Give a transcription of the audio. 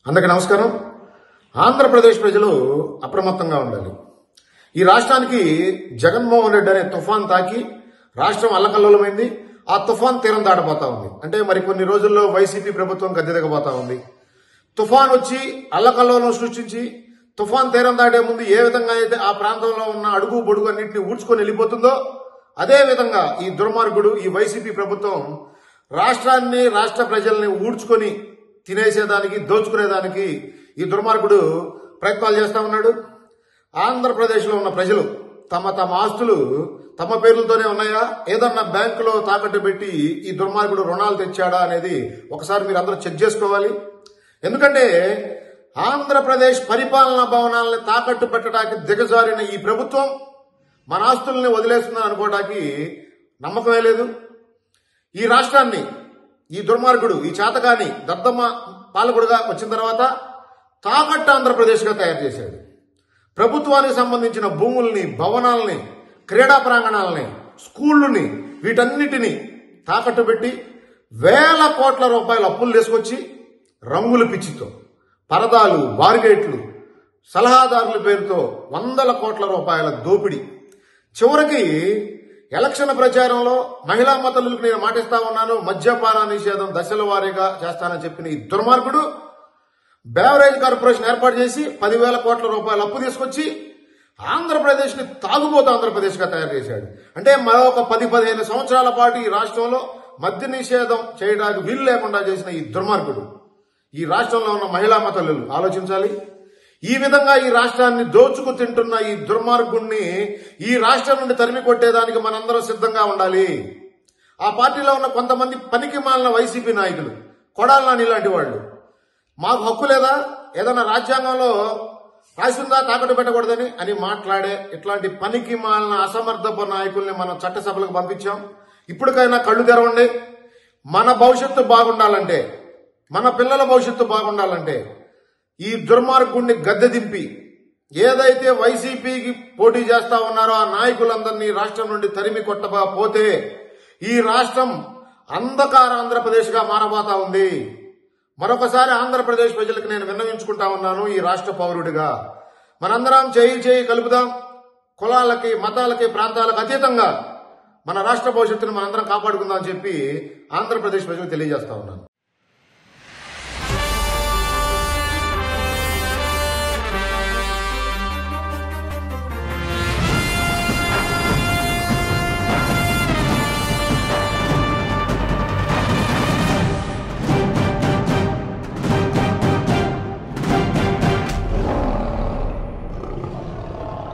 అందరికీ నమస్కారం. ఆంధ్రప్రదేశ్ ప్రజలు అప్రమత్తంగా ఉండాలి. ఈ రాష్ట్రానికి జగన్మోహన్ రెడ్డి అనే తుఫాన్ తాకి రాష్ట్రం అల్లకల్లోలమైంది. ఆ తుఫాన్ తీరం దాటబోతా ఉంది. అంటే మరి కొన్ని రోజుల్లో వైసీపీ ప్రభుత్వం గద్దె ఉంది. తుఫాన్ వచ్చి అల్లకల్లోలం సృష్టించి తుఫాన్ తీరం దాటే ముందు ఏ విధంగా అయితే ఆ ప్రాంతంలో ఉన్న అడుగు బొడుగు అన్నింటినీ ఊడ్చుకొని వెళ్ళిపోతుందో అదే విధంగా ఈ దుర్మార్గుడు ఈ వైసీపీ ప్రభుత్వం రాష్ట్రాన్ని రాష్ట్ర ప్రజల్ని ఊడ్చుకొని తినేసేదానికి దోచుకునేదానికి ఈ దుర్మార్గుడు ప్రయత్నాలు చేస్తా ఉన్నాడు. ఆంధ్రప్రదేశ్లో ఉన్న ప్రజలు తమ ఆస్తులు తమ పేర్లతోనే ఉన్నాయా, ఏదన్నా బ్యాంకులో తాకట్టు పెట్టి ఈ దుర్మార్గుడు రుణాలు తెచ్చాడా అనేది ఒకసారి మీరు అందరూ చెక్ చేసుకోవాలి. ఎందుకంటే ఆంధ్రప్రదేశ్ పరిపాలనా భవనాలని తాకట్టు పెట్టడానికి దిగజారిన ఈ ప్రభుత్వం మన ఆస్తుల్ని వదిలేస్తుందని అనుకోవడానికి నమ్మకమే లేదు. ఈ రాష్ట్రాన్ని ఈ దుర్మార్గుడు ఈ చేతకాని దద్దమ్మ పాలకుడుగా వచ్చిన తర్వాత తాకట్టు ఆంధ్రప్రదేశ్గా తయారు చేశాడు. ప్రభుత్వానికి సంబంధించిన భూముల్ని, భవనాలని, క్రీడా ప్రాంగణాలని, స్కూళ్ళని వీటన్నిటినీ తాకట్టు పెట్టి వేల కోట్ల రూపాయల అప్పులు తీసుకొచ్చి రంగుల పిచ్చితో పరదాలు, బార్గేట్లు, సలహాదారుల పేరుతో వందల కోట్ల రూపాయల దోపిడీ. చివరికి ఎలక్షన్ ప్రచారంలో మహిళా మతలకు నేను మాటిస్తా ఉన్నాను, మద్యపాన నిషేధం దశల వారీగా చేస్తానని చెప్పిన ఈ దుర్మార్గుడు బేవరేజ్ కార్పొరేషన్ ఏర్పాటు చేసి 10,000 కోట్ల రూపాయల అప్పు తీసుకొచ్చి ఆంధ్రప్రదేశ్ ని తాగుబోతు ఆంధ్రప్రదేశ్ గా తయారు చేశాడు. అంటే మరొక 10-15 సంవత్సరాల పాటు ఈ రాష్ట్రంలో మద్య నిషేధం చేయడానికి వీలు లేకుండా చేసిన ఈ దుర్మార్గుడు ఈ రాష్ట్రంలో ఉన్న మహిళా మతలు ఆలోచించాలి. ఈ విధంగా ఈ రాష్ట్రాన్ని దోచుకు తింటున్న ఈ దుర్మార్గుణ్ణి ఈ రాష్ట్రం నుండి తరిమి కొట్టేదానికి మనందరం సిద్ధంగా ఉండాలి. ఆ పార్టీలో ఉన్న కొంతమంది పనికి మాలిన వైసీపీ నాయకులు, కొడాలి నాని లాంటి వాళ్ళు, మాకు హక్కు లేదా, ఏదైనా రాజ్యాంగంలో రాసిందా తాకట్టు పెట్టకూడదని అని మాట్లాడే ఇట్లాంటి పనికి మాలిన అసమర్థపు నాయకుల్ని మనం చట్టసభలకు పంపించాం. ఇప్పటికైనా కళ్ళు తెరవండి. మన భవిష్యత్తు బాగుండాలంటే, మన పిల్లల భవిష్యత్తు బాగుండాలంటే ఈ దుర్మార్గుణ్ణి గద్దె దింపి ఏదైతే వైసీపీకి పోటీ చేస్తా ఉన్నారో ఆ నాయకులందరినీ రాష్ట్రం నుండి తరిమి కొట్టకపోతే ఈ రాష్ట్రం అంధకార ఆంధ్రప్రదేశ్ గా మారబోతా ఉంది. మరొకసారి ఆంధ్రప్రదేశ్ ప్రజలకు నేను విన్నవించుకుంటా ఉన్నాను, ఈ రాష్ట్ర పౌరుడిగా మనందరం చేయి కలుపుదాం. కులాలకి, మతాలకి, ప్రాంతాలకు అతీతంగా మన రాష్ట్ర భవిష్యత్తును మనందరం కాపాడుకుందాం అని చెప్పి ఆంధ్రప్రదేశ్ ప్రజలకు తెలియజేస్తా ఉన్నాను.